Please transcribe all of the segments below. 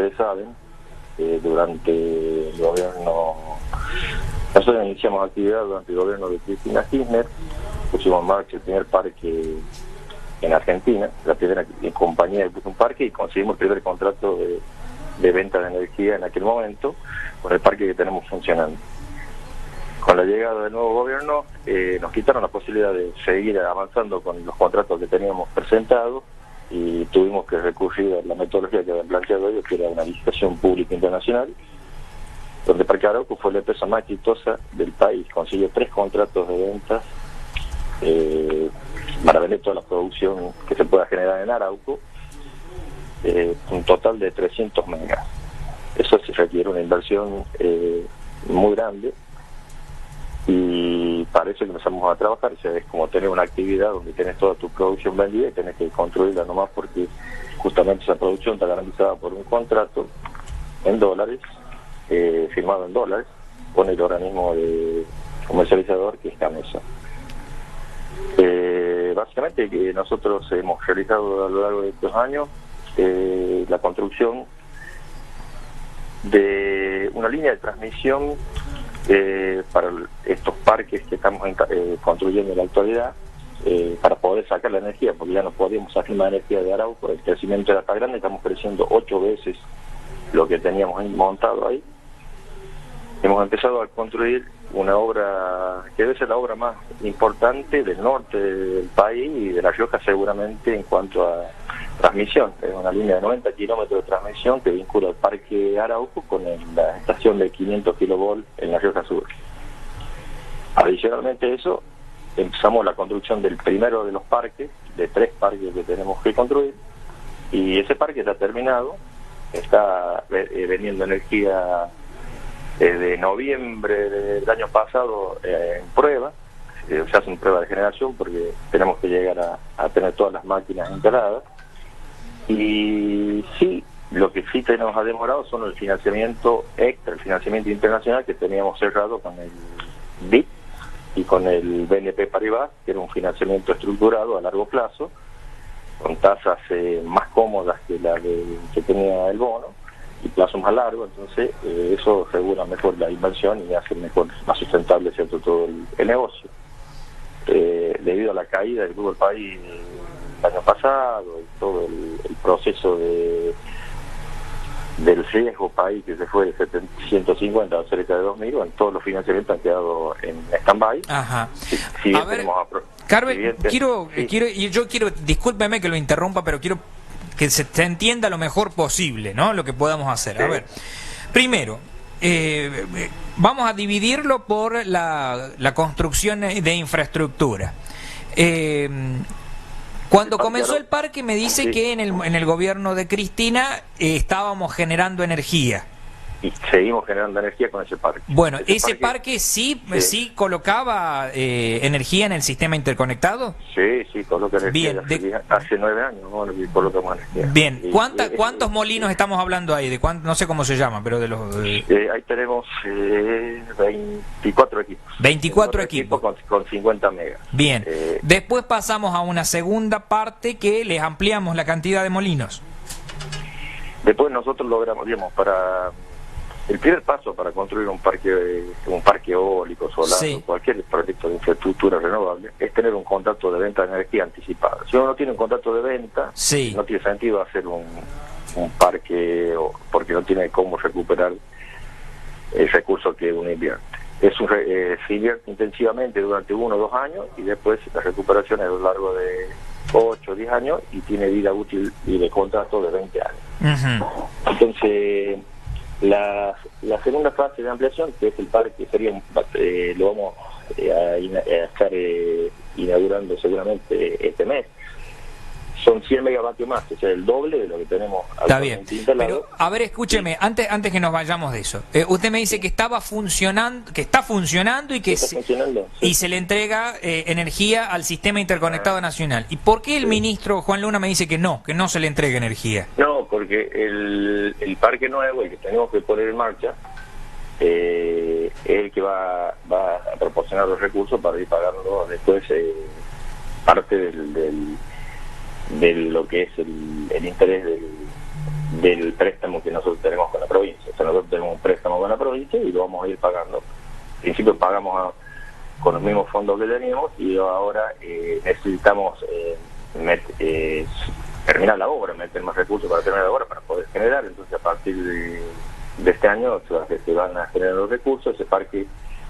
ustedes saben, durante el gobierno, nosotros iniciamos actividad durante el gobierno de Cristina Kirchner, pusimos en marcha el primer parque en Argentina, la primera compañía que puso un parque, y conseguimos el primer contrato de venta de energía en aquel momento, con el parque que tenemos funcionando. Con la llegada del nuevo gobierno nos quitaron la posibilidad de seguir avanzando con los contratos que teníamos presentados, y tuvimos que recurrir a la metodología que habían planteado ellos, que era una licitación pública internacional, donde Parque Arauco fue la empresa más exitosa del país, consiguió 3 contratos de ventas para vender toda la producción que se pueda generar en Arauco, un total de 300 megas. Eso se requiere una inversión muy grande, y para eso que empezamos a trabajar. O sea, es como tener una actividad donde tienes toda tu producción vendida y tenés que construirla nomás, porque justamente esa producción está garantizada por un contrato en dólares, firmado en dólares, con el organismo de comercializador, que es Gamesa. Básicamente que nosotros hemos realizado a lo largo de estos años la construcción de una línea de transmisión para estos parques que estamos construyendo en la actualidad, para poder sacar la energía, porque ya no podíamos sacar más energía de Arauco. El crecimiento era tan grande, estamos creciendo 8 veces lo que teníamos montado ahí. Hemos empezado a construir una obra que debe ser la obra más importante del norte del país y de La Rioja seguramente en cuanto a transmisión. Es una línea de 90 kilómetros de transmisión que vincula el Parque Arauco con la estación de 500 kilovolts en La Rioja Sur. Adicionalmente a eso, empezamos la construcción del primero de los parques, de 3 parques que tenemos que construir, y ese parque está terminado, está vendiendo energía desde noviembre del año pasado en prueba. Se hacen pruebas de generación porque tenemos que llegar a tener todas las máquinas instaladas. Y sí, lo que sí nos ha demorado son el financiamiento extra, el financiamiento internacional que teníamos cerrado con el BID y con el BNP Paribas, que era un financiamiento estructurado a largo plazo, con tasas más cómodas que la que tenía el bono, y plazos más largos. Entonces eso regula mejor la inversión y hace mejor, más sustentable, ¿cierto?, todo el negocio. Debido a la caída del Google País el año pasado y todo el proceso del riesgo país, que se fue de 750 a cerca de 2000, bueno, todos los financiamientos han quedado en stand-by. Ajá. Si bien a ver, tenemos Carmen, yo quiero, discúlpeme que lo interrumpa, pero quiero que se entienda lo mejor posible, ¿no?, lo que podamos hacer. Sí. A ver, primero, vamos a dividirlo por la construcción de infraestructura. Cuando comenzó el parque me dice que en el gobierno de Cristina estábamos generando energía. Y seguimos generando energía con ese parque. Bueno, ¿ese parque sí colocaba energía en el sistema interconectado? Sí, coloca energía. Bien, hace 9 años, ¿no?, colocamos energía. Bien, ¿cuántos molinos estamos hablando ahí? No sé cómo se llama, pero de los... ahí tenemos 24 equipos. 24 equipos. Con 50 megas. Bien, después pasamos a una segunda parte que les ampliamos la cantidad de molinos. Después nosotros logramos, digamos, el primer paso para construir un parque eólico, solar, sí, o cualquier proyecto de infraestructura renovable, es tener un contrato de venta de energía anticipada. Si uno no tiene un contrato de venta, sí, no tiene sentido hacer un parque, porque no tiene cómo recuperar el recurso que uno invierte. Se invierte intensivamente durante 1 o 2 años, y después la recuperación es a lo largo de 8 o 10 años, y tiene vida útil y de contrato de 20 años. Uh-huh. Entonces, la segunda fase de ampliación, que es el parque, lo vamos a estar inaugurando seguramente este mes. Son 100 megavatios más, o sea, el doble de lo que tenemos actualmente instalado. Pero, a ver, escúcheme, sí, antes que nos vayamos de eso, usted me dice que está funcionando y que y se le entrega energía al sistema interconectado nacional. ¿Y por qué el ministro Juan Luna me dice que no se le entrega energía? No, porque el parque nuevo, el que tenemos que poner en marcha, es el que va a proporcionar los recursos para ir pagando después parte de lo que es el interés del préstamo que nosotros tenemos con la provincia. O sea, nosotros tenemos un préstamo con la provincia y lo vamos a ir pagando. Al principio pagamos con los mismos fondos que teníamos y ahora necesitamos terminar la obra, meter más recursos para terminar la obra para poder generar. Entonces, a partir de este año se van a generar los recursos. Ese parque,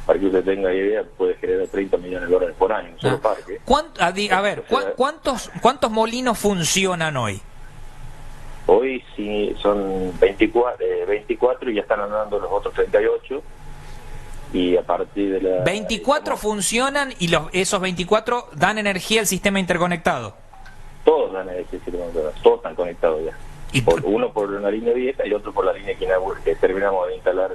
para que usted tenga idea, puede generar 30 millones de dólares por año, un solo parque. ¿Cuántos molinos funcionan hoy? Hoy sí son 24 y ya están andando los otros 38. Y a partir de la... 24 funcionan y esos 24 dan energía al sistema interconectado. Todos dan energía al sistema interconectado, todos están conectados ya. Uno por una línea vieja y otro por la línea que terminamos de instalar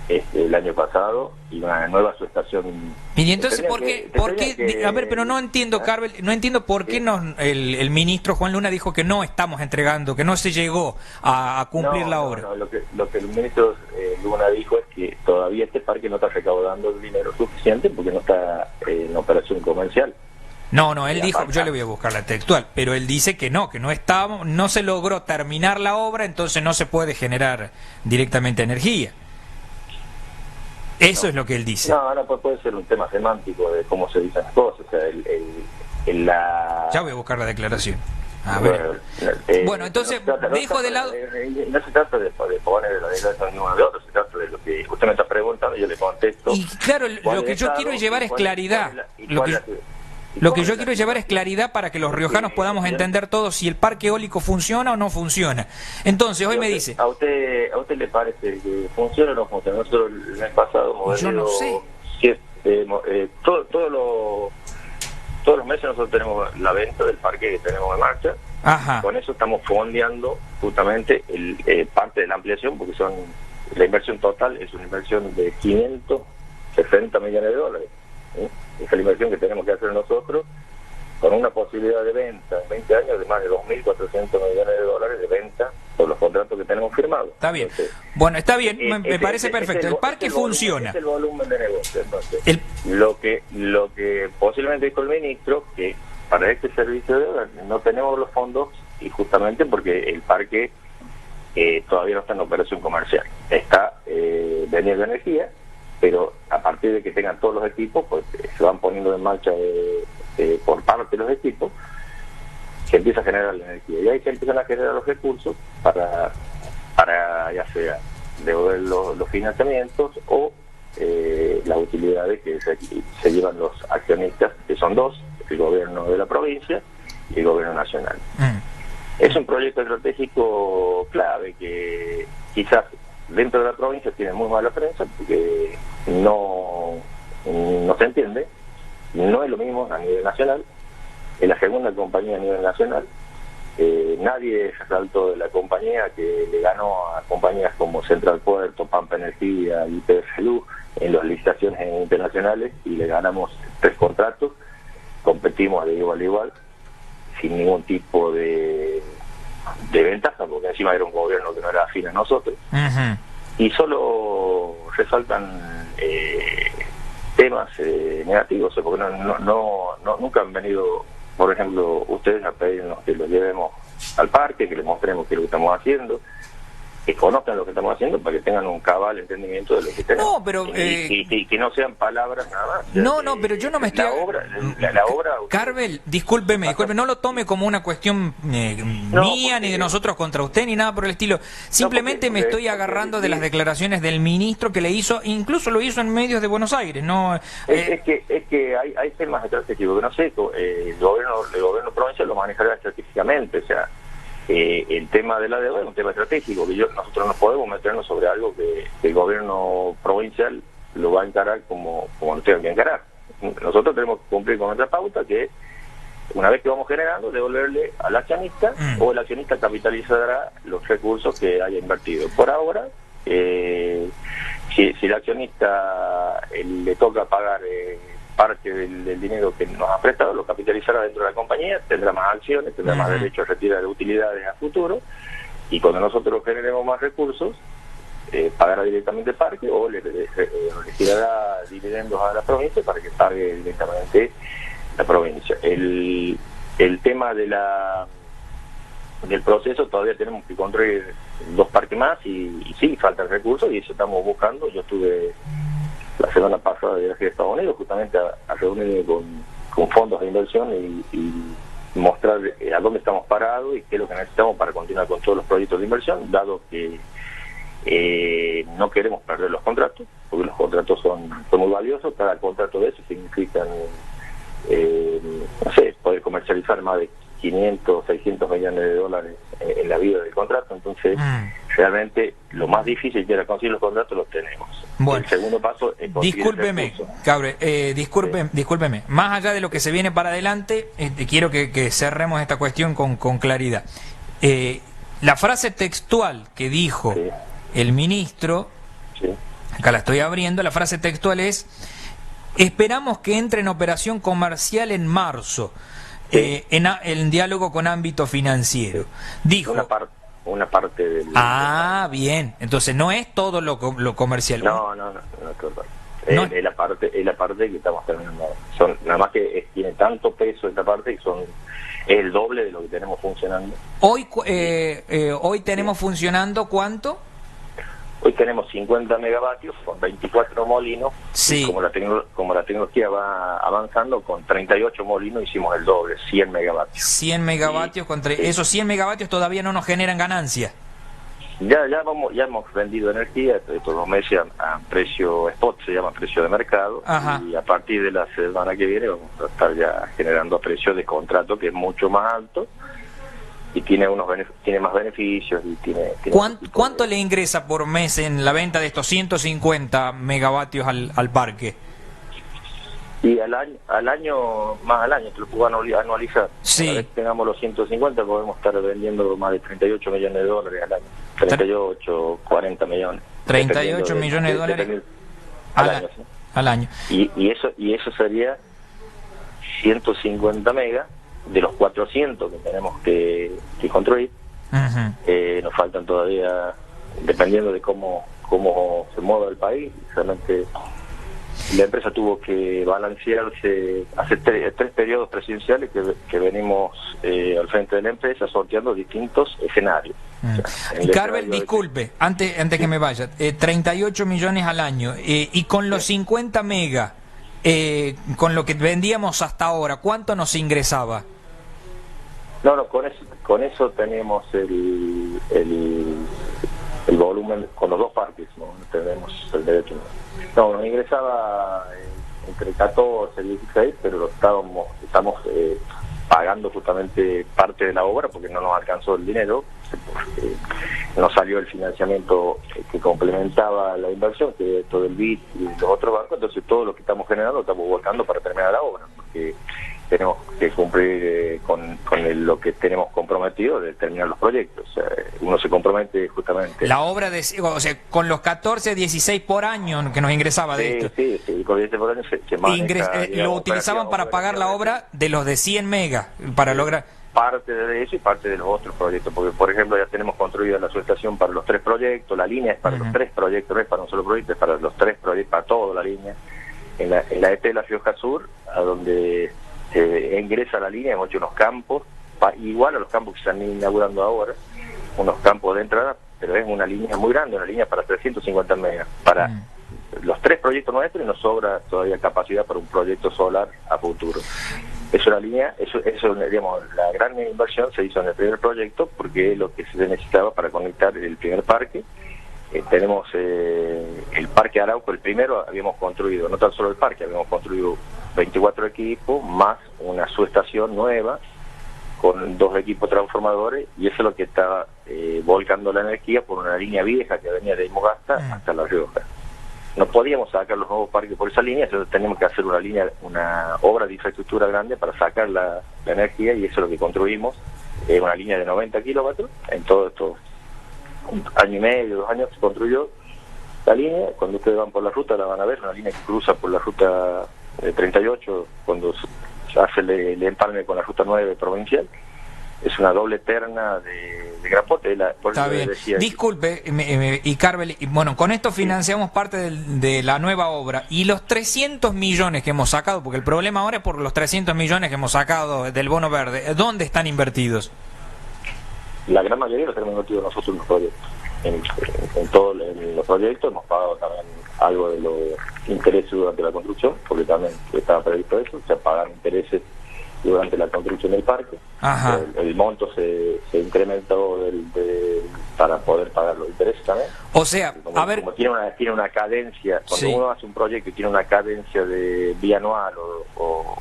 el año pasado, y una nueva subestación. Y entonces, ¿por qué? A ver, pero no entiendo, Carvel, no entiendo por qué el ministro Juan Luna dijo que no estamos entregando, que no se llegó a cumplir la obra. No, lo que el ministro Luna dijo es que todavía este parque no está recaudando el dinero suficiente porque no está en operación comercial. No, él dijo, yo le voy a buscar la textual, pero él dice que no se logró terminar la obra, entonces no se puede generar directamente energía. Eso es lo que él dice. No, ahora puede ser un tema semántico de cómo se dicen las cosas. O sea, Ya voy a buscar la declaración. A ver. Bueno, entonces, dejo de lado... No se trata de poner la declaración de uno de otro, se trata de lo que usted me está preguntando y yo le contesto. Y claro, lo que yo quiero llevar es claridad. Lo que yo quiero llevar es claridad para que los riojanos podamos entender todos si el parque eólico funciona o no funciona. Entonces, hoy me dice... ¿A usted le parece que funciona o no funciona? Nosotros el mes pasado... Yo no sé. Todos los meses nosotros tenemos la venta del parque que tenemos en marcha. Ajá. Con eso estamos fondeando justamente parte de la ampliación, porque la inversión total es una inversión de 560 millones de dólares. Esa es la inversión que tenemos que hacer nosotros, con una posibilidad de venta en 20 años de más de 2.400 millones de dólares de venta por los contratos que tenemos firmados. Está bien. Bueno, está bien, me parece perfecto. El parque funciona. Es el volumen de negocio. Entonces, lo que posiblemente dijo el ministro, que para este servicio de obra no tenemos los fondos, y justamente porque el parque todavía no está en operación comercial. Está vendiendo energía, pero a partir de que tengan todos los equipos, pues se van poniendo en marcha por parte de los equipos, se empieza a generar la energía. Y ahí se empiezan a generar los recursos para ya sea devolver los financiamientos o las utilidades que se llevan los accionistas, que son dos, el gobierno de la provincia y el gobierno nacional. Es un proyecto estratégico clave que quizás dentro de la provincia tiene muy mala prensa porque no se entiende, no es lo mismo a nivel nacional, es la segunda compañía a nivel nacional, nadie resaltó de la compañía que le ganó a compañías como Central Puerto, Pampa Energía y YPF Luz en las licitaciones internacionales, y le ganamos 3 contratos, competimos de igual a igual, sin ningún tipo de ventaja, porque encima era un gobierno que no era afín a nosotros. Y solo resaltan temas negativos, porque nunca han venido, por ejemplo, ustedes a pedirnos que lo llevemos al parque, que les mostremos qué es lo que estamos haciendo, que conozcan lo que estamos haciendo para que tengan un cabal entendimiento de lo que tenemos. No, pero... y que no sean palabras nada más. Pero yo no me estoy... La obra... Carvel, discúlpeme, no lo tome como una cuestión mía, ni de nosotros contra usted, ni nada por el estilo. Simplemente me estoy agarrando de las declaraciones del ministro que le hizo, incluso lo hizo en medios de Buenos Aires, ¿no? Es que hay temas estratégicos, que no sé, el gobierno provincial lo manejará estratégicamente, o sea... el tema de la deuda es un tema estratégico, que nosotros no podemos meternos sobre algo que el gobierno provincial lo va a encarar como lo tenga que encarar. Nosotros tenemos que cumplir con nuestra pauta, que una vez que vamos generando, devolverle al accionista, o el accionista capitalizará los recursos que haya invertido. Por ahora, si el accionista le toca pagar parte del dinero que nos ha prestado, lo capitalizará dentro de la compañía, tendrá más acciones, tendrá más derecho a retirar utilidades a futuro, y cuando nosotros generemos más recursos, pagará directamente el parque o le girará dividendos a la provincia para que pague directamente la provincia. El tema de la del proceso todavía tenemos que construir 2 parques más y sí, faltan recursos y eso estamos buscando. Yo estuve la semana pasada de viaje a Estados Unidos justamente a reunirme con fondos de inversión y mostrar a dónde estamos parados y qué es lo que necesitamos para continuar con todos los proyectos de inversión, dado que no queremos perder los contratos, porque los contratos son muy valiosos. Cada contrato de esos significan, no sé, poder comercializar más de 500, 600 millones de dólares en la vida del contrato. Entonces, realmente lo más difícil que era conseguir los contratos los tenemos. Bueno, el segundo paso es discúlpeme, Cabre, discúlpeme. Más allá de lo que se viene para adelante, quiero que cerremos esta cuestión con claridad. La frase textual que dijo el ministro, acá la estoy abriendo, la frase textual es: esperamos que entre en operación comercial en marzo. En diálogo con ámbito financiero. Dijo una parte del... bien, entonces no es todo lo comercial. No, todo. Es la parte que estamos terminando. Nada más que tiene tanto peso esta parte que es el doble de lo que tenemos funcionando. Hoy tenemos funcionando ¿cuánto? Hoy tenemos 50 megavatios con 24 molinos. Sí. Y como la tecnología va avanzando, con 38 molinos hicimos el doble, 100 megavatios. 100 megavatios, esos 100 megavatios todavía no nos generan ganancia. Ya hemos vendido energía todos los meses a precio spot, se llama precio de mercado. Ajá. Y a partir de la semana que viene vamos a estar ya generando a precio de contrato, que es mucho más alto y tiene más beneficios y tiene ¿Cuánto le ingresa por mes en la venta de estos 150 megavatios al parque? Y al año, te lo puedo anualizar. Sí. Una vez que tengamos los 150 podemos estar vendiendo más de 38 millones de dólares al año. 38, 40 millones. 38 millones de dólares al año. Y eso sería 150 megas de los 400 que tenemos que construir. Nos faltan todavía, dependiendo de cómo se mueva el país. Realmente la empresa tuvo que balancearse hace tres periodos presidenciales que venimos al frente de la empresa sorteando distintos escenarios. Y Carvel, disculpe, antes que me vaya, 38 millones al año y con los 50 megas, con lo que vendíamos hasta ahora, ¿cuánto nos ingresaba? No, con eso tenemos el volumen con los 2 parques, no tenemos el derecho. No, nos ingresaba entre 14 y 16, pero lo estamos pagando justamente parte de la obra porque no nos alcanzó el dinero, porque no salió el financiamiento que complementaba la inversión, que es todo el BID y los otros bancos. Entonces todo lo que estamos generando lo estamos volcando para terminar la obra, porque tenemos que cumplir con lo que tenemos comprometido de terminar los proyectos. O sea, uno se compromete justamente... La obra, con los 14, 16 por año que nos ingresaba de esto. Sí, con 16 por año se maneja, lo utilizaban para pagar la obra de los de 100 megas, para lograr... Parte de eso y parte de los otros proyectos, porque por ejemplo ya tenemos construida la subestación para los 3 proyectos, la línea es para los 3 proyectos, no es para un solo proyecto, es para los 3 proyectos, para toda la línea. En la ET de La Rioja Sur, a donde ingresa la línea, hemos hecho unos campos, igual a los campos que se están inaugurando ahora, unos campos de entrada, pero es una línea muy grande, una línea para 350 megas, para los 3 proyectos nuestros, y nos sobra todavía capacidad para un proyecto solar a futuro. Es una línea, eso digamos, la gran inversión se hizo en el primer proyecto porque es lo que se necesitaba para conectar el primer parque. Tenemos el Parque Arauco, el primero habíamos construido, no tan solo el parque, habíamos construido 24 equipos, más una subestación nueva, con 2 equipos transformadores, y eso es lo que está volcando la energía por una línea vieja que venía de Imogasta hasta La Rioja. No podíamos sacar los nuevos parques por esa línea, entonces teníamos que hacer una obra de infraestructura grande para sacar la energía, y eso es lo que construimos, una línea de 90 kilómetros, en todo esto, un año y medio, 2 años se construyó la línea. Cuando ustedes van por la ruta la van a ver, una línea que cruza por la ruta 38, cuando se hace el empalme con la ruta 9 provincial. Es una doble terna de gran porte. Está bien. Disculpe, y Carvel, bueno, con esto financiamos parte de la nueva obra. Y los 300 millones que hemos sacado, porque el problema ahora es por los 300 millones que hemos sacado del bono verde, ¿dónde están invertidos? la gran mayoría los tenemos invertido nosotros en los proyectos. En todos los proyectos hemos pagado también algo de los intereses durante la construcción, porque también estaba previsto eso, o sea, pagar intereses durante la construcción del parque. El monto se incrementó para poder pagar los intereses también. O sea, como tiene una cadencia, cuando uno hace un proyecto y tiene una cadencia de bianual o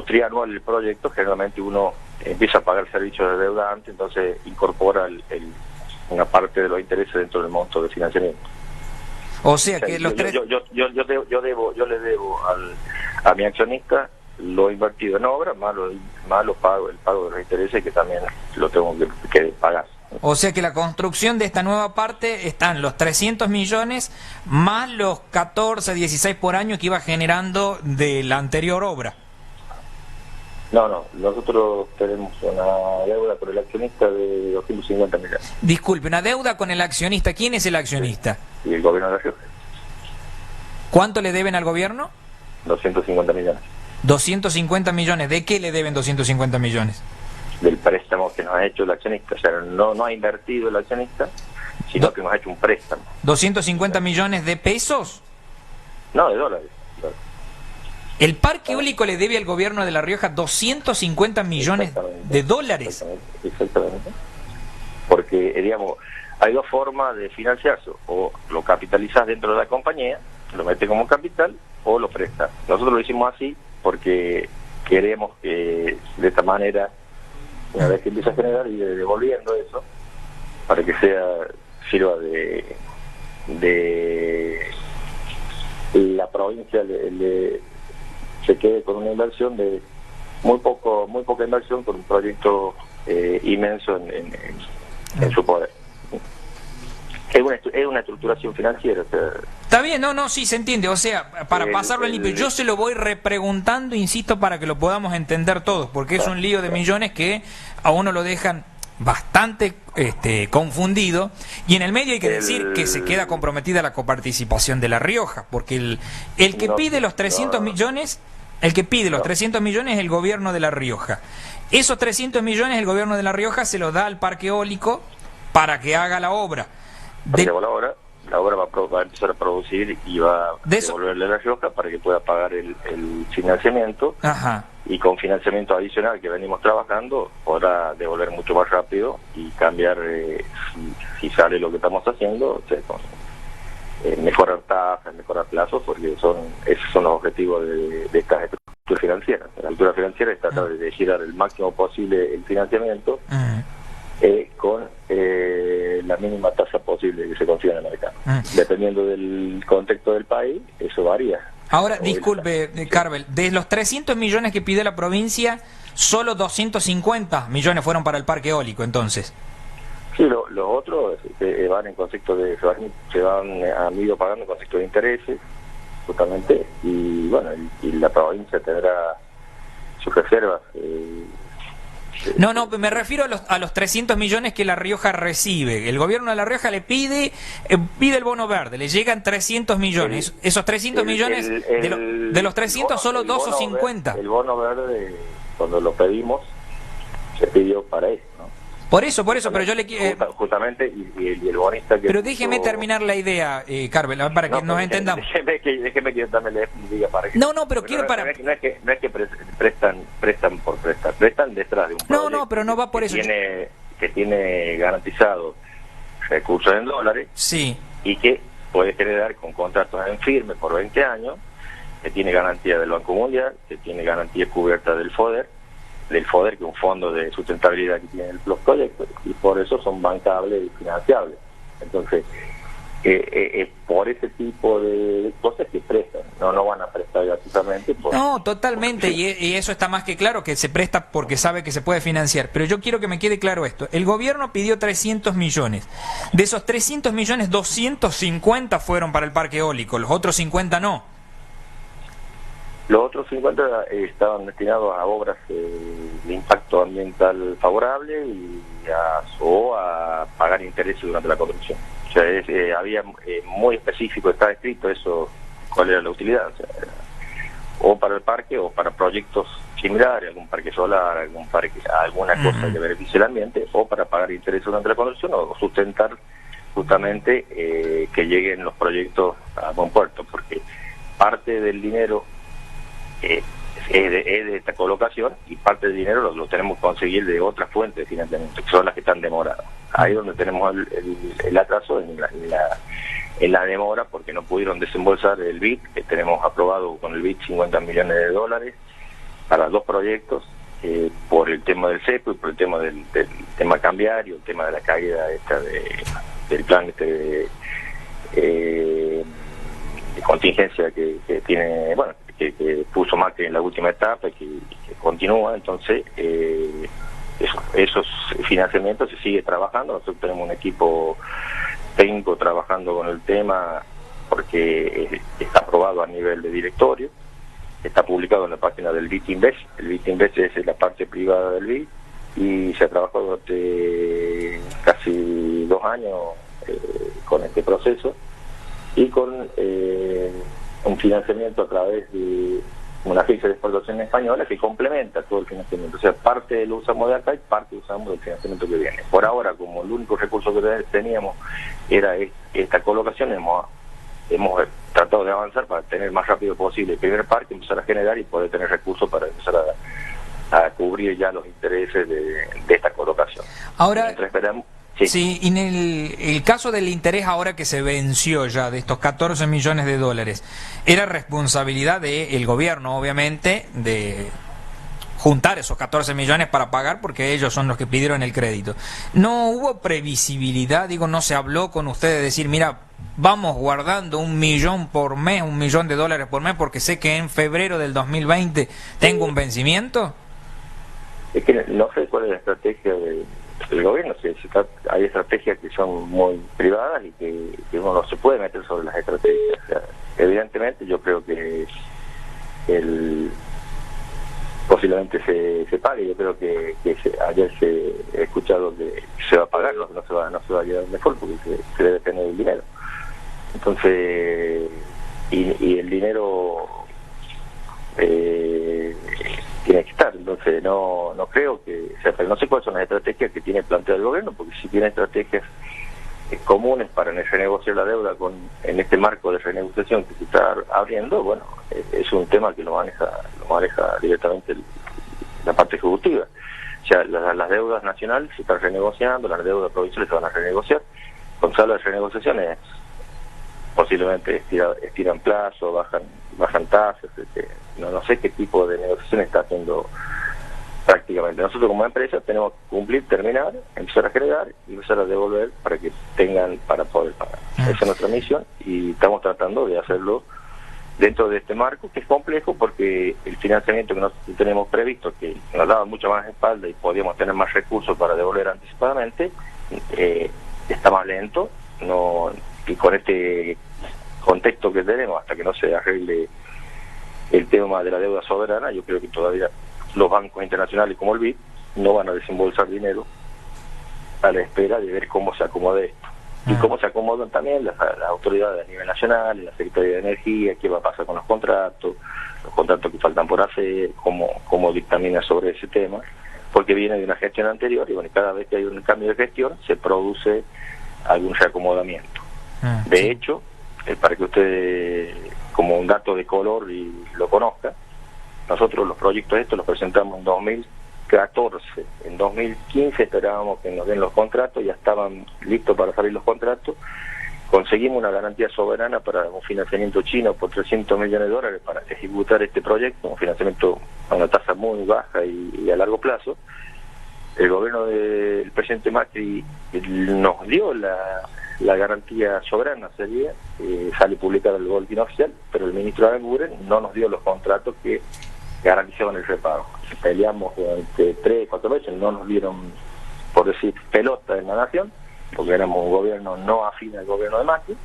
trianual el proyecto, generalmente uno empieza a pagar servicios de deuda antes, entonces incorpora una parte de los intereses dentro del monto de financiamiento. O sea que yo le debo a mi accionista lo invertido en obra, más el pago de los intereses, que también lo tengo que pagar. O sea que la construcción de esta nueva parte están los 300 millones más los 14, 16 por año que iba generando de la anterior obra. No, nosotros tenemos una deuda con el accionista de 250 millones. Disculpe, una deuda con el accionista. ¿Quién es el accionista? Sí, y el gobierno de la Rioja. ¿Cuánto le deben al gobierno? 250 millones. 250 millones. ¿De qué le deben 250 millones? Del préstamo que nos ha hecho el accionista. O sea, no ha invertido el accionista, sino que nos ha hecho un préstamo. ¿250 millones de pesos? No, de dólares. El parque eólico le debe al gobierno de La Rioja 250 millones de dólares. Exactamente. Porque, digamos, hay dos formas de financiarse. O lo capitalizás dentro de la compañía, lo metes como capital, o lo prestas. Nosotros lo hicimos así porque queremos que de esta manera, una vez que empieza a generar, ir devolviendo eso, para que sirva de la provincia se quede con una inversión de muy poca inversión, con un proyecto inmenso en su poder. Es una estructuración financiera. O sea, está bien, sí se entiende. O sea, para pasarlo en limpio, yo se lo voy repreguntando, insisto, para que lo podamos entender todos, porque es un lío de millones que a uno lo dejan bastante confundido, y en el medio hay que decir que se queda comprometida la coparticipación de La Rioja, porque el que pide los 300 millones, el que pide los 300 millones es el gobierno de La Rioja. Esos 300 millones el gobierno de La Rioja se los da al parque eólico para que haga la obra. La obra va a empezar a producir y va a devolverle a La Rioja para que pueda pagar el financiamiento. Ajá. Y con financiamiento adicional que venimos trabajando, podrá devolver mucho más rápido y cambiar, si sale lo que estamos haciendo, o sea, con mejorar tasas, mejorar plazos, porque esos son los objetivos de estas estructuras financieras. La estructura financiera es tratar de girar el máximo posible el financiamiento con la mínima tasa posible que se consiga en el mercado. Dependiendo del contexto del país, eso varía. Ahora, disculpe, Carvel, de los 300 millones que pide la provincia, solo 250 millones fueron para el parque eólico, entonces. Sí, los otros van en concepto han ido pagando en concepto de intereses, justamente, y bueno, y la provincia tendrá sus reservas. No, me refiero a los 300 millones que La Rioja recibe. El gobierno de La Rioja le pide el bono verde, le llegan 300 millones. Esos 300 millones, de los 300 solo 250. El bono verde, cuando lo pedimos, se pidió para eso, ¿no? Por eso, pero yo le quiero... Justamente, y el bonista que... Pero déjeme terminar la idea, Carvel, para que nos entendamos. Déjeme que yo también le diga para que... pero quiero para... No es que prestan por prestar, prestan detrás de un proyecto pero no va por eso. Que tiene garantizado recursos en dólares. Sí. Y que puede generar con contratos en firme por 20 años, que tiene garantía del Banco Mundial, que tiene garantía cubierta del FODER, que es un fondo de sustentabilidad que tienen los proyectos, y por eso son bancables y financiables. Entonces, por ese tipo de cosas que prestan, no van a prestar gratuitamente. No, totalmente, y eso está más que claro, que se presta porque sabe que se puede financiar. Pero yo quiero que me quede claro esto. El gobierno pidió 300 millones. De esos 300 millones, 250 fueron para el parque eólico, los otros 50 no. Los otros 50 estaban destinados a obras de impacto ambiental favorable o a pagar intereses durante la construcción. O sea, había muy específico, estaba escrito eso, cuál era la utilidad. O sea, o para el parque o para proyectos similares, algún parque solar, alguna cosa que beneficie el ambiente, o para pagar intereses durante la construcción, o sustentar justamente que lleguen los proyectos a buen puerto, porque parte del dinero es de esta colocación y parte del dinero lo tenemos que conseguir de otras fuentes de financiamiento, que son las que están demoradas. Ahí es donde tenemos el atraso en la demora, porque no pudieron desembolsar el BID, que tenemos aprobado con el BID $50 millones para 2 proyectos, por el tema del CEPO y por el tema del tema cambiario, el tema de la caída del plan de contingencia que tiene, bueno, que puso Macri en la última etapa y que continúa. Entonces esos financiamientos se sigue trabajando. Nosotros tenemos un equipo técnico trabajando con el tema, porque está aprobado a nivel de directorio, está publicado en la página del BID Invest. El BID Invest es la parte privada del BID, y se ha trabajado durante casi 2 años con este proceso, y con un financiamiento a través de una agencia de exportación española que complementa todo el financiamiento. O sea, parte lo usamos de acá y parte usamos del financiamiento que viene. Por ahora, como el único recurso que teníamos era esta colocación, hemos tratado de avanzar para tener más rápido posible el primer parque, empezar a generar y poder tener recursos para empezar a cubrir ya los intereses de esta colocación. Ahora, mientras esperamos. Sí, en el caso del interés ahora que se venció ya de estos $14 millones, era responsabilidad del gobierno, obviamente, de juntar esos 14 millones para pagar, porque ellos son los que pidieron el crédito. ¿No hubo previsibilidad? Digo, ¿no se habló con ustedes de decir, mira, vamos guardando $1 millón por mes, $1 millón por mes, porque sé que en febrero del 2020 tengo un vencimiento? Es que no sé cuál es la estrategia del gobierno. Hay estrategias que son muy privadas y que uno no se puede meter sobre las estrategias. O sea, evidentemente yo creo que posiblemente se pague. Yo creo que ayer se he escuchado que se va a pagar, no se va a llegar mejor, porque se debe tener el dinero. Entonces, y el dinero tiene que estar. Entonces no creo que, o sea, pero no sé cuáles son las estrategias que tiene planteado el gobierno, porque si tiene estrategias comunes para renegociar la deuda en este marco de renegociación que se está abriendo, bueno, es un tema que lo maneja directamente la parte ejecutiva. O sea, las deudas nacionales se están renegociando, las deudas provinciales se van a renegociar. Con saldo de renegociaciones posiblemente estiran plazo, bajan tasas, no sé qué tipo de negociación está haciendo prácticamente. Nosotros como empresa tenemos que cumplir, terminar, empezar a generar y empezar a devolver para que tengan para poder pagar. Esa es nuestra misión y estamos tratando de hacerlo dentro de este marco, que es complejo porque el financiamiento que nosotros tenemos previsto, que nos daba mucha más espalda y podíamos tener más recursos para devolver anticipadamente, está más lento, y con este contexto que tenemos, hasta que no se arregle el tema de la deuda soberana, yo creo que todavía los bancos internacionales como el BID no van a desembolsar dinero a la espera de ver cómo se acomode esto. Y cómo se acomodan también las autoridades a nivel nacional, la Secretaría de Energía, qué va a pasar con los contratos que faltan por hacer, cómo dictamina sobre ese tema, porque viene de una gestión anterior y bueno, cada vez que hay un cambio de gestión se produce algún reacomodamiento. De hecho, para que usted, como un dato de color y lo conozca, nosotros los proyectos estos los presentamos en 2014. En 2015 esperábamos que nos den los contratos, ya estaban listos para salir los contratos. Conseguimos una garantía soberana para un financiamiento chino por $300 millones para ejecutar este proyecto, un financiamiento a una tasa muy baja y a largo plazo. El gobierno del presidente Macri nos dio la garantía soberana, sale publicada en el boletín oficial, pero el ministro Aranguren no nos dio los contratos que garantizaban el repago. Peleamos durante 3-4 meses, no nos dieron, por decir, pelota en la nación, porque éramos un gobierno no afín al gobierno de Macri,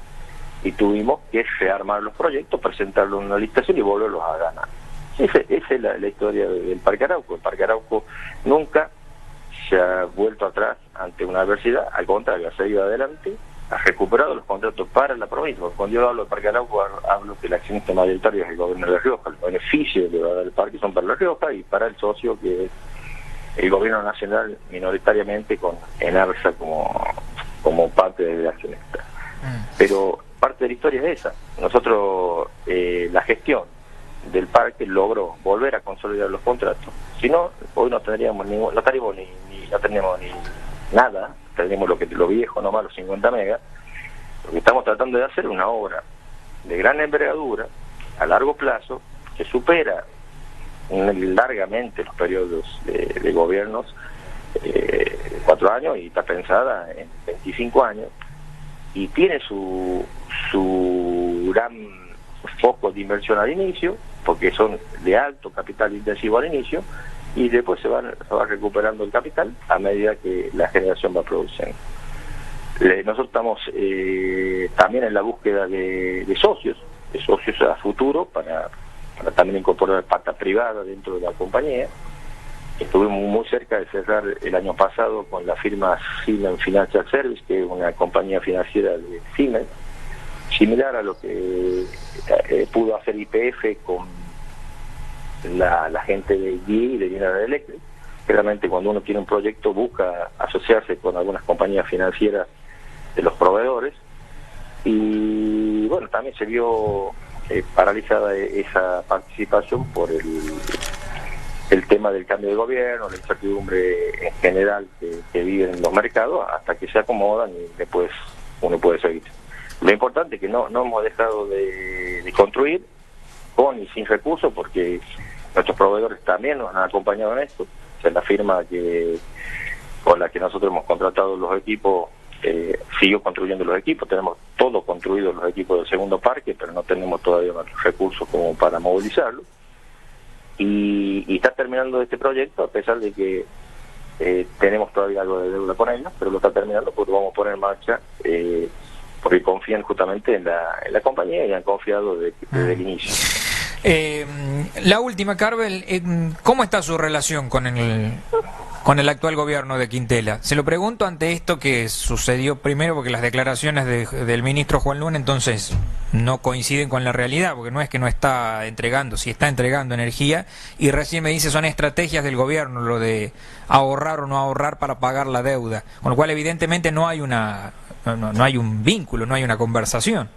y tuvimos que rearmar los proyectos, presentarlos en una licitación y volverlos a ganar. Esa es la historia del Parque Arauco. El Parque Arauco nunca se ha vuelto atrás ante una adversidad, al contrario, ha seguido adelante ha recuperado los contratos para la provincia. Cuando yo hablo de Parque Arauco, hablo que el accionista mayoritario es el gobierno de La Rioja. Los beneficios que va a dar el parque son para La Rioja y para el socio, que es el gobierno nacional, minoritariamente con ENARSA como parte del accionista. Pero parte de la historia es esa. Nosotros, la gestión del parque logró volver a consolidar los contratos. Si no, hoy no tendríamos ni nada, tendríamos lo viejo nomás, los 50 megas. Lo que estamos tratando de hacer es una obra de gran envergadura, a largo plazo, que supera largamente los periodos de gobiernos, 4 años, y está pensada en 25 años, y tiene su gran foco de inversión al inicio, porque son de alto capital intensivo al inicio, y después se va recuperando el capital a medida que la generación va produciendo. Nosotros estamos también en la búsqueda de socios a futuro para también incorporar pata privada dentro de la compañía. Estuvimos muy cerca de cerrar el año pasado con la firma Siemens Financial Service, que es una compañía financiera de Siemens, similar a lo que pudo hacer YPF con la gente de GE, de General Electric. Realmente cuando uno tiene un proyecto busca asociarse con algunas compañías financieras de los proveedores, y bueno, también se vio paralizada esa participación por el tema del cambio de gobierno, la incertidumbre en general que viven en los mercados, hasta que se acomodan y después uno puede seguir. Lo importante es que no hemos dejado de construir con y sin recursos, porque nuestros proveedores también nos han acompañado en esto. O sea, la firma con la que nosotros hemos contratado los equipos siguió construyendo los equipos. Tenemos todo construido, los equipos del segundo parque, pero no tenemos todavía los recursos como para movilizarlos. Y está terminando este proyecto, a pesar de que tenemos todavía algo de deuda con ellos, pero lo está terminando porque vamos a poner en marcha, porque confían justamente en la compañía y han confiado desde el inicio. La última, Carvel, ¿cómo está su relación con el actual gobierno de Quintela? Se lo pregunto ante esto que sucedió primero, porque las declaraciones del ministro Juan Luna entonces no coinciden con la realidad, porque no es que no está entregando, si está entregando energía, y recién me dice son estrategias del gobierno lo de ahorrar o no ahorrar para pagar la deuda, con lo cual evidentemente no hay no hay un vínculo, no hay una conversación.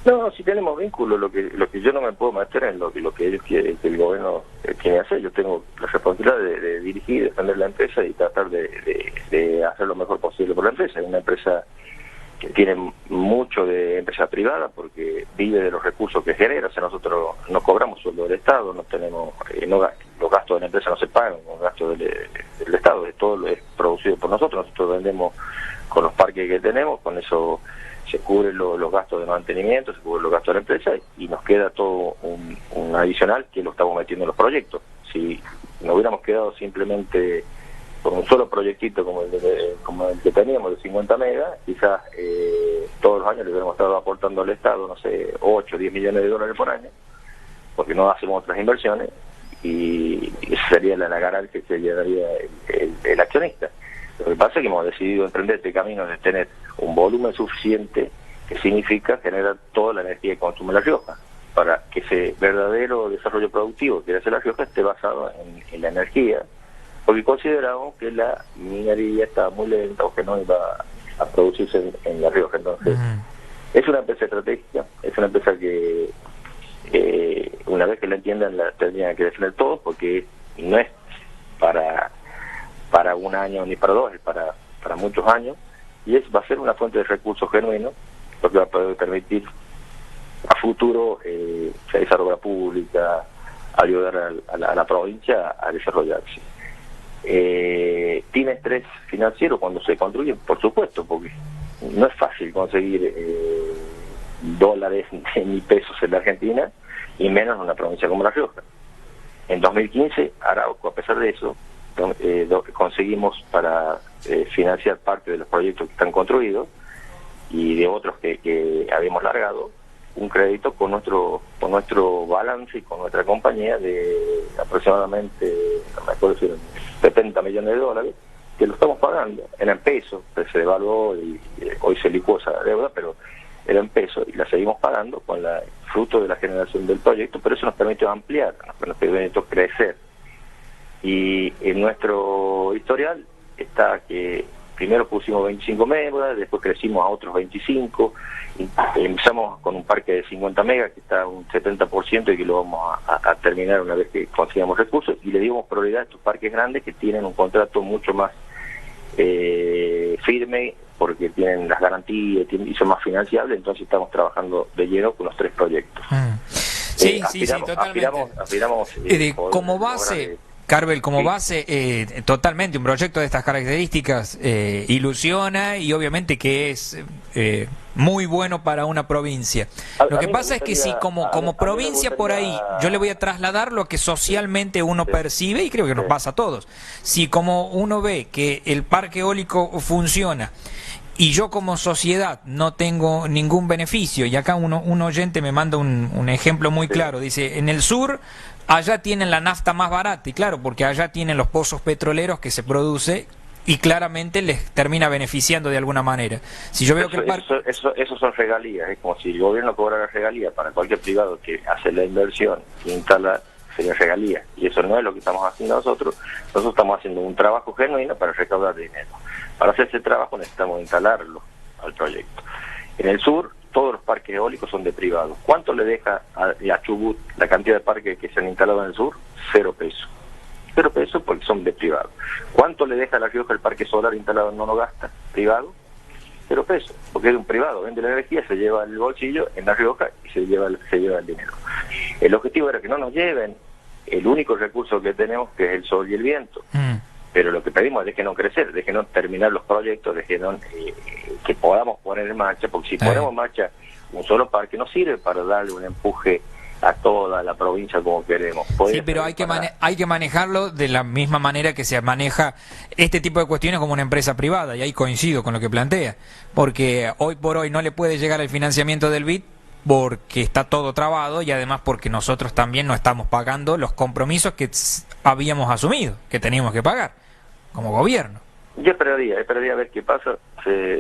No, si tenemos vínculo, lo que yo no me puedo meter en lo que ellos quieren, que el gobierno quiere hacer. Yo tengo la responsabilidad de dirigir, defender la empresa y tratar de hacer lo mejor posible por la empresa. Es una empresa que tiene mucho de empresa privada porque vive de los recursos que genera. O sea, nosotros no cobramos sueldo del Estado, no tenemos los gastos de la empresa no se pagan, los gastos del Estado, todo es producido por nosotros. Nosotros vendemos con los parques que tenemos, con eso se cubren los gastos de mantenimiento, se cubren los gastos de la empresa, y nos queda todo un adicional que lo estamos metiendo en los proyectos. Si nos hubiéramos quedado simplemente con un solo proyectito como el que teníamos de 50 megas, quizás todos los años le hubiéramos estado aportando al Estado, no sé, 8 o 10 millones de dólares por año, porque no hacemos otras inversiones, y esa sería la ganancia que se llevaría el accionista. Lo que pasa es que hemos decidido emprender este camino de tener un volumen suficiente, que significa generar toda la energía que consume La Rioja, para que ese verdadero desarrollo productivo que hace La Rioja esté basado en la energía, porque consideramos que la minería estaba muy lenta o que no iba a producirse en La Rioja. Entonces, es una empresa estratégica, es una empresa que una vez que la entiendan la tendrían que defender todos, porque no es para un año ni para dos, es para muchos años, y va a ser una fuente de recursos genuinos, lo que va a poder permitir a futuro realizar obra pública, ayudar a la provincia a desarrollarse. Tiene estrés financiero cuando se construye, por supuesto, porque no es fácil conseguir dólares ni pesos en la Argentina, y menos en una provincia como La Rioja. En 2015, Arauco, a pesar de eso, conseguimos para financiar parte de los proyectos que están construidos y de otros que habíamos largado, un crédito con nuestro balance y con nuestra compañía de aproximadamente, no me acuerdo si eran 70 millones de dólares, que lo estamos pagando, era en pesos, pues se devaluó y hoy se licuó esa deuda, pero era en pesos y la seguimos pagando con la fruto de la generación del proyecto, pero eso nos permitió ampliar, nos permitió crecer. Y en nuestro historial está que primero pusimos 25 megas, después crecimos a otros 25, empezamos con un parque de 50 megas que está un 70% y que lo vamos a terminar una vez que consigamos recursos, y le dimos prioridad a estos parques grandes que tienen un contrato mucho más firme, porque tienen las garantías y son más financiables, entonces estamos trabajando de lleno con los 3 proyectos. Sí, totalmente. Aspiramos como base, Carvel, como base, totalmente, un proyecto de estas características ilusiona y obviamente que es muy bueno para una provincia. Lo que pasa es que si como provincia por ahí, yo le voy a trasladar lo que socialmente uno percibe y creo que nos pasa a todos. Si como uno ve que el parque eólico funciona y yo como sociedad no tengo ningún beneficio, y acá un oyente me manda un ejemplo muy claro, dice, en el sur allá tienen la nafta más barata, y claro, porque allá tienen los pozos petroleros que se produce y claramente les termina beneficiando de alguna manera. Si yo veo que eso son regalías, es como si el gobierno cobrara regalías para cualquier privado que hace la inversión y instala, sería regalías, y eso no es lo que estamos haciendo nosotros estamos haciendo un trabajo genuino para recaudar dinero. Para hacer ese trabajo necesitamos instalarlo al proyecto. En el sur, todos los parques eólicos son de privados. ¿Cuánto le deja a Chubut la cantidad de parques que se han instalado en el sur? 0 pesos. 0 pesos porque son de privados. ¿Cuánto le deja a La Rioja el parque solar instalado en Monogasta? Privado. 0 pesos, porque es de un privado, vende la energía, se lleva el bolsillo en La Rioja y se lleva el dinero. El objetivo era que no nos lleven el único recurso que tenemos, que es el sol y el viento. Pero lo que pedimos es déjenos crecer, déjenos terminar los proyectos, déjenos que podamos poner en marcha, porque si ponemos en marcha un solo parque no sirve para darle un empuje a toda la provincia como queremos. Sí, pero hay que manejarlo de la misma manera que se maneja este tipo de cuestiones como una empresa privada, y ahí coincido con lo que plantea, porque hoy por hoy no le puede llegar el financiamiento del BID porque está todo trabado, y además porque nosotros también no estamos pagando los compromisos que habíamos asumido, que teníamos que pagar como gobierno. Yo esperaría a ver qué pasa,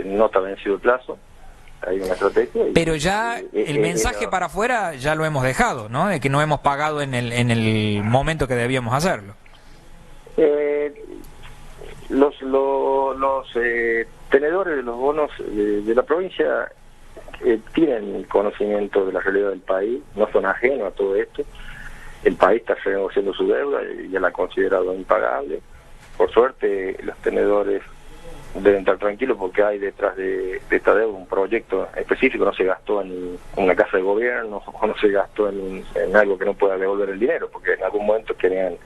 no está vencido el plazo, hay una estrategia. Pero ya el mensaje para afuera ya lo hemos dejado, ¿no? De que no hemos pagado en el momento que debíamos hacerlo. Los tenedores de los bonos de la provincia tienen conocimiento de la realidad del país, no son ajenos a todo esto. El país está renegociando su deuda y ya la ha considerado impagable. Por suerte, los tenedores deben estar tranquilos porque hay detrás de esta deuda un proyecto específico, no se gastó en una casa de gobierno o no se gastó en algo que no pueda devolver el dinero, porque en algún momento querían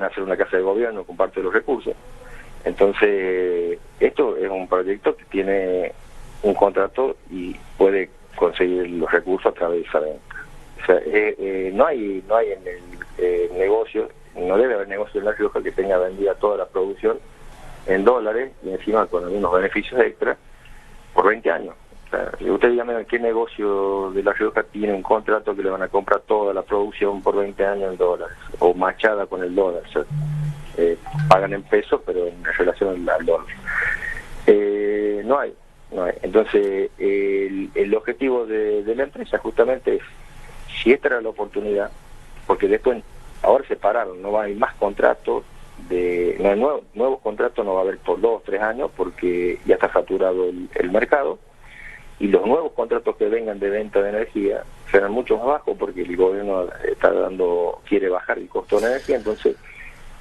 hacer una casa de gobierno con parte de los recursos. Entonces, esto es un proyecto que tiene un contrato y puede conseguir los recursos a través de esa venta. O sea, no hay en el negocio, no debe haber negocio en La Rioja que tenga vendida toda la producción en dólares y encima con algunos beneficios extra por 20 años. O sea, usted dígame qué negocio de La Rioja tiene un contrato que le van a comprar toda la producción por 20 años en dólares o machada con el dólar. O sea, pagan en pesos pero en relación al dólar. No hay. Entonces el objetivo de la empresa justamente es, si esta era la oportunidad, porque después ahora se pararon, no va a haber más contratos, no hay nuevos contratos, no va a haber por 2 o 3 años porque ya está saturado el mercado, y los nuevos contratos que vengan de venta de energía serán mucho más bajos porque el gobierno quiere bajar el costo de la energía, entonces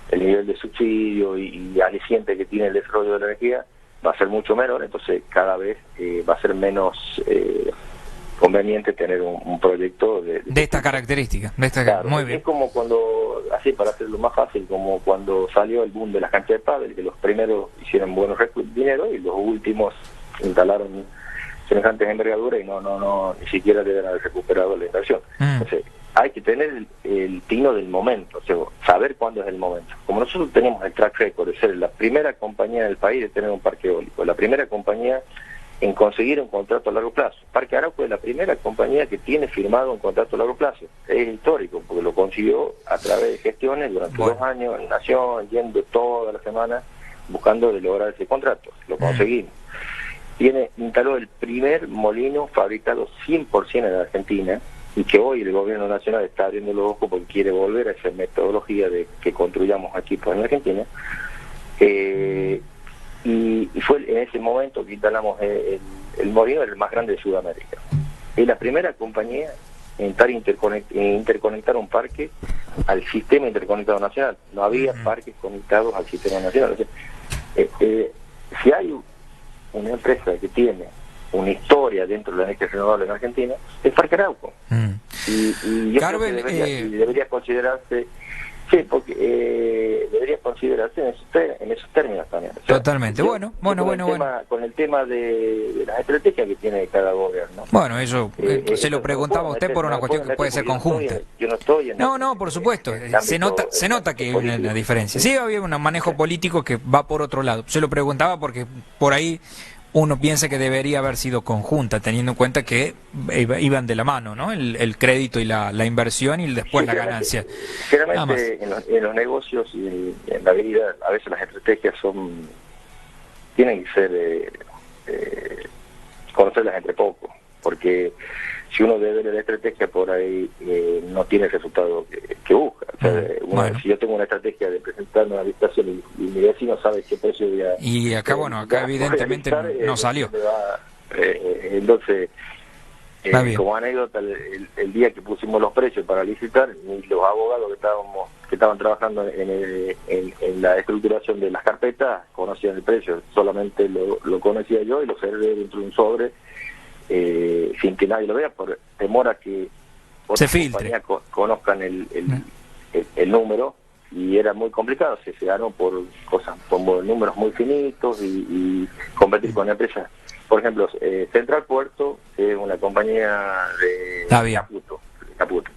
el nivel de subsidio y aliciente que tiene el desarrollo de la energía va a ser mucho menor, entonces cada vez va a ser menos conveniente tener un proyecto de esta característica. Claro, muy bien. Es como cuando, así para hacerlo más fácil, como cuando salió el boom de las canchas de pádel, que los primeros hicieron buenos dinero y los últimos instalaron semejantes envergaduras y no ni siquiera deben haber recuperado la inversión. Entonces hay que tener el tino del momento, o sea, saber cuándo es el momento. Como nosotros tenemos el track record de ser la primera compañía del país de tener un parque eólico, la primera compañía en conseguir un contrato a largo plazo. Parque Arauco es la primera compañía que tiene firmado un contrato a largo plazo. Es histórico, porque lo consiguió a través de gestiones durante 2 años en Nación, yendo toda la semana buscando de lograr ese contrato. Lo conseguimos. Instaló el primer molino fabricado 100% en la Argentina, y que hoy el gobierno nacional está abriendo los ojos porque quiere volver a esa metodología de que construyamos equipos en la Argentina. Y fue en ese momento que instalamos el molino, el más grande de Sudamérica. Es la primera compañía en interconectar un parque al sistema interconectado nacional. No había parques conectados al sistema nacional. O sea, si hay una empresa que tiene una historia dentro de la energía renovable en Argentina, es Parque Arauco. Y yo creo que debería considerarse, sí, porque debería considerarse en esos términos también. O sea, totalmente. Bueno. Con el tema de las estrategias que tiene cada gobierno. Bueno, eso se lo preguntaba a usted por una cuestión que puede ser conjunta. Yo no estoy en No, por supuesto. Se nota que hay una diferencia. Sí, había un manejo político que va por otro lado. Se lo preguntaba porque por ahí uno piensa que debería haber sido conjunta, teniendo en cuenta que iban de la mano, ¿no? El crédito y la inversión y después la ganancia. Generalmente en los negocios y en la vida, a veces las estrategias tienen que ser conocerlas entre pocos, porque si uno debe de la estrategia por ahí no tiene el resultado que busca. O sea, si yo tengo una estrategia de presentarme a la licitación y mi vecino sabe qué precio voy a... Y acá, acá evidentemente no salió. Entonces, como anécdota, el día que pusimos los precios para licitar, ni los abogados que estaban trabajando en la estructuración de las carpetas conocían el precio, solamente lo conocía yo y lo cerré dentro de un sobre, sin que nadie lo vea, por temor a que otras compañías conozcan el número, y era muy complicado. Se ganó por números muy finitos y competir con empresas. Por ejemplo, Central Puerto es una compañía de Caputo.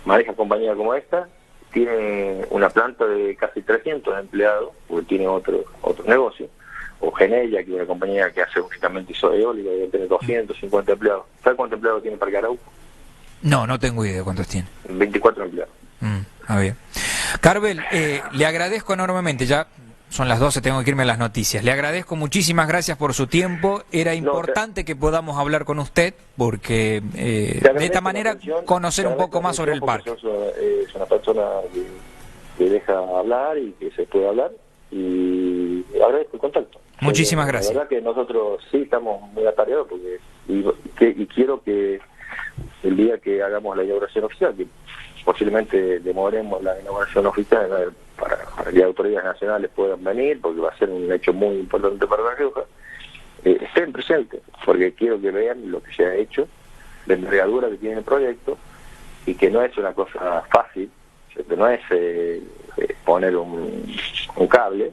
Maneja compañía como esta, tiene una planta de casi 300 empleados, porque tiene otro negocio. O Genella, que es una compañía que hace únicamente eólica, debe tener 250 empleados. ¿Sabe cuántos empleados tiene Parque Arauco? No tengo idea cuántos tiene. 24 empleados. Bien. Carvel, le agradezco enormemente, ya son las 12, tengo que irme a las noticias. Le agradezco, muchísimas gracias por su tiempo. Era importante que podamos hablar con usted, porque de esta manera conocer un poco más sobre el parque. Es una persona que deja hablar y que se puede hablar, y agradezco el contacto. Muchísimas gracias. La verdad que nosotros sí estamos muy atareados, y quiero que el día que hagamos la inauguración oficial, que posiblemente demoremos la inauguración oficial para que autoridades nacionales puedan venir, porque va a ser un hecho muy importante para La Rioja, estén presentes, porque quiero que vean lo que se ha hecho, la envergadura que tiene el proyecto, y que no es una cosa fácil, que no es poner un cable.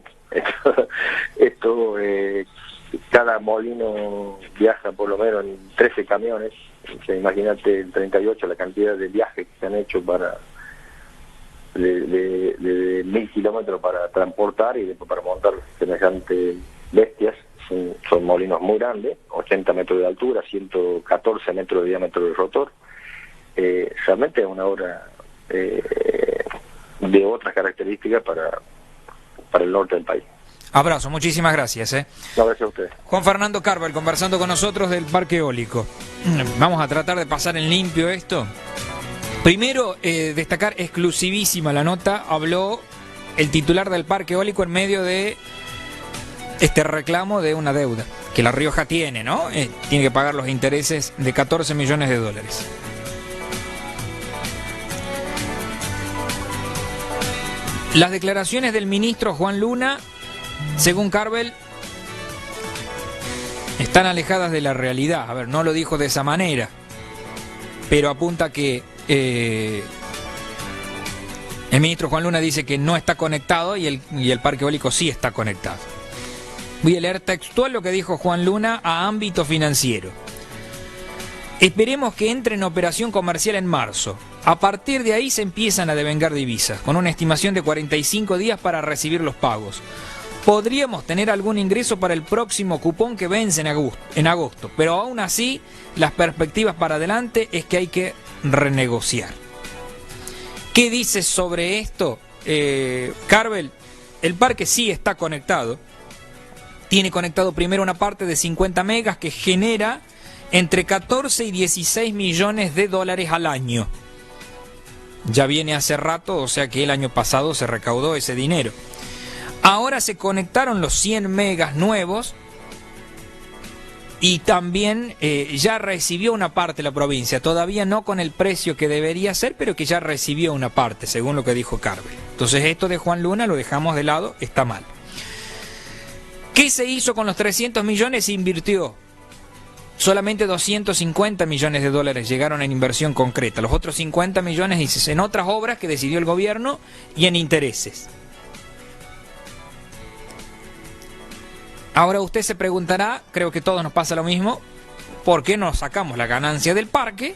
Esto cada molino viaja por lo menos en 13 camiones. O sea, imagínate el 38, la cantidad de viajes que se han hecho de 1000 kilómetros para transportar y después para montar semejantes bestias. Son molinos muy grandes, 80 metros de altura, 114 metros de diámetro de rotor. Realmente es una obra de otras características para el norte del país. Abrazo, muchísimas gracias. No, gracias a ustedes. Juan Fernando Carvel conversando con nosotros del parque eólico. Vamos a tratar de pasar en limpio esto. Primero, destacar exclusivísima la nota, habló el titular del parque eólico en medio de este reclamo de una deuda que La Rioja tiene, ¿no? Tiene que pagar los intereses de 14 millones de dólares. Las declaraciones del ministro Juan Luna, según Carvel, están alejadas de la realidad. A ver, no lo dijo de esa manera, pero apunta que el ministro Juan Luna dice que no está conectado y el parque eólico sí está conectado. Voy a leer textual lo que dijo Juan Luna a Ámbito Financiero. Esperemos que entre en operación comercial en marzo. A partir de ahí se empiezan a devengar divisas, con una estimación de 45 días para recibir los pagos. Podríamos tener algún ingreso para el próximo cupón que vence en agosto, pero aún así las perspectivas para adelante es que hay que renegociar. ¿Qué dice sobre esto Carvel? el parque sí está conectado. Tiene conectado primero una parte de 50 megas que genera entre 14 y 16 millones de dólares al año. Ya viene hace rato, o sea que el año pasado se recaudó ese dinero. Ahora se conectaron los 100 megas nuevos y también ya recibió una parte la provincia, todavía no con el precio que debería ser, pero que ya recibió una parte, según lo que dijo Carvel. Entonces esto de Juan Luna lo dejamos de lado, está mal. ¿Qué se hizo con los 300 millones? Se invirtió. Solamente 250 millones de dólares llegaron en inversión concreta. Los otros 50 millones dices, en otras obras que decidió el gobierno y en intereses. Ahora usted se preguntará, creo que a todos nos pasa lo mismo, ¿por qué no sacamos la ganancia del parque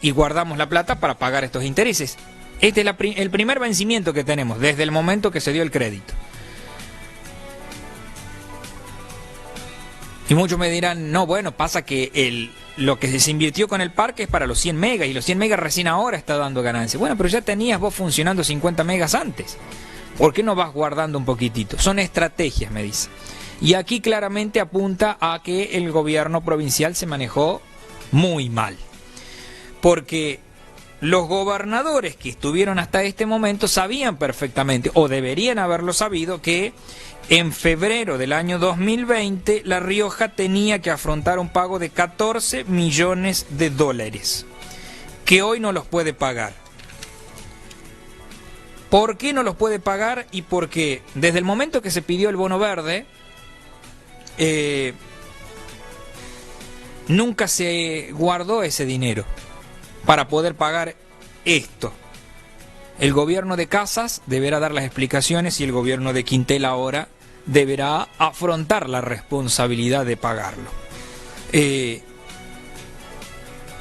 y guardamos la plata para pagar estos intereses? Este es el primer vencimiento que tenemos desde el momento que se dio el crédito. Y muchos me dirán, no, bueno, pasa que lo que se invirtió con el parque es para los 100 megas y los 100 megas recién ahora está dando ganancia. Bueno, pero ya tenías vos funcionando 50 megas antes. ¿Por qué no vas guardando un poquitito? Son estrategias, me dice. Y aquí claramente apunta a que el gobierno provincial se manejó muy mal. Porque los gobernadores que estuvieron hasta este momento sabían perfectamente, o deberían haberlo sabido, que en febrero del año 2020 La Rioja tenía que afrontar un pago de 14 millones de dólares, que hoy no los puede pagar. ¿Por qué no los puede pagar? Y porque desde el momento que se pidió el bono verde, nunca se guardó ese dinero para poder pagar esto. El gobierno de Casas deberá dar las explicaciones y el gobierno de Quintel ahora deberá afrontar la responsabilidad de pagarlo.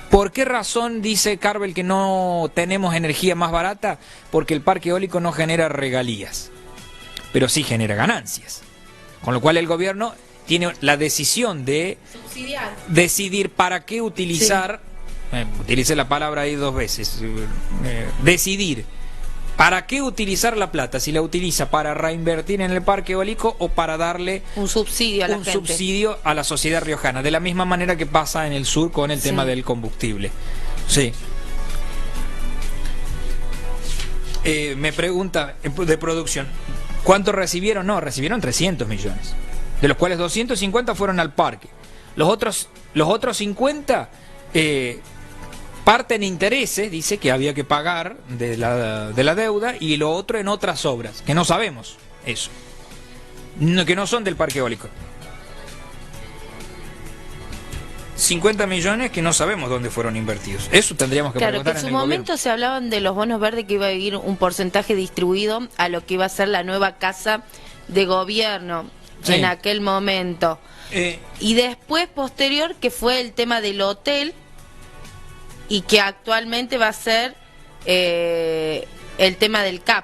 ¿Por qué razón dice Carvel que no tenemos energía más barata? Porque el parque eólico no genera regalías, pero sí genera ganancias. Con lo cual el gobierno tiene la decisión de decidir para qué utilizar, utilicé la palabra ahí 2 veces, decidir para qué utilizar la plata, si la utiliza para reinvertir en el parque eólico o para darle un subsidio a la gente. Subsidio a la sociedad riojana, de la misma manera que pasa en el sur con el tema del combustible. Sí. Me pregunta de producción, ¿cuánto recibieron? No, recibieron 300 millones, de los cuales 250 fueron al parque. Los otros 50 parte en intereses, dice que había que pagar de la deuda, y lo otro en otras obras, que no sabemos eso, que no son del parque eólico. 50 millones que no sabemos dónde fueron invertidos. Eso tendríamos que preguntar en el gobierno. Claro, que en su momento se hablaban de los bonos verdes, que iba a ir un porcentaje distribuido a lo que iba a ser la nueva casa de gobierno en aquel momento. Y después, posterior, que fue el tema del hotel, y que actualmente va a ser el tema del CAP.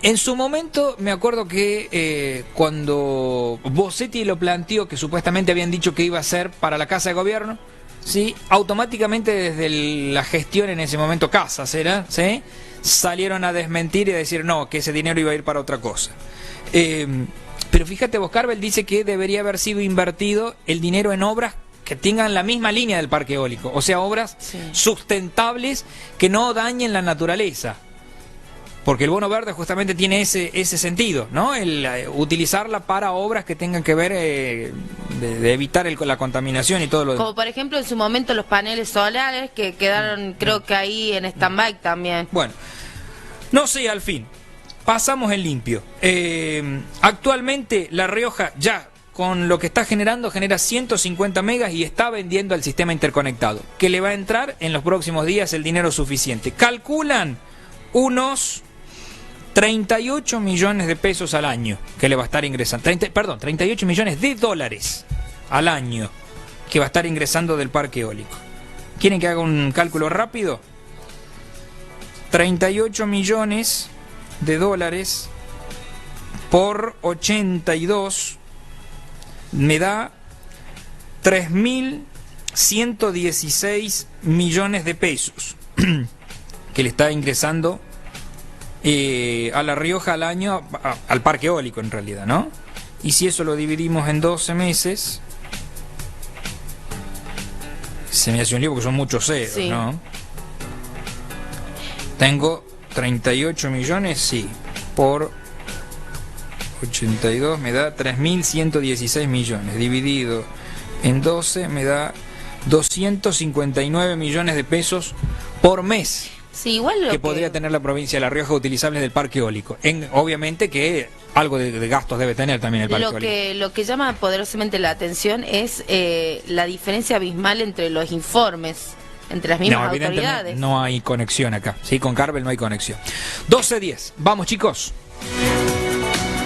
En su momento me acuerdo que cuando Bossetti lo planteó, que supuestamente habían dicho que iba a ser para la Casa de Gobierno, ¿sí? Automáticamente desde la gestión en ese momento, Casas era, ¿sí? Salieron a desmentir y a decir no, que ese dinero iba a ir para otra cosa. Pero fíjate vos, Carvel dice que debería haber sido invertido el dinero en obras que tengan la misma línea del parque eólico, o sea, obras sustentables que no dañen la naturaleza. Porque el bono verde justamente tiene ese sentido, ¿no? El utilizarla para obras que tengan que ver de evitar la contaminación y todo lo demás. Como por ejemplo en su momento los paneles solares que quedaron, creo que ahí en stand-by también. Bueno, no sé, al fin, pasamos en limpio. Actualmente La Rioja ya con lo que está generando, genera 150 megas y está vendiendo al sistema interconectado, que le va a entrar en los próximos días el dinero suficiente. Calculan unos 38 millones de pesos al año que le va a estar ingresando. 38 millones de dólares al año que va a estar ingresando del parque eólico. ¿Quieren que haga un cálculo rápido? 38 millones de dólares por 82 me da 3.116 millones de pesos que le está ingresando a La Rioja al año, al parque eólico en realidad, ¿no? Y si eso lo dividimos en 12 meses, se me hace un lío porque son muchos ceros, sí, ¿no? Tengo 38 millones, sí, por 82 me da 3.116 millones, dividido en 12 me da 259 millones de pesos por mes. Sí, igual que podría tener la provincia de La Rioja utilizables del parque eólico. Obviamente que algo de gastos debe tener también el parque eólico. Lo que llama poderosamente la atención es la diferencia abismal entre los informes, entre las mismas autoridades. No hay conexión acá, ¿sí? Con Carvel no hay conexión. 12:10, vamos chicos.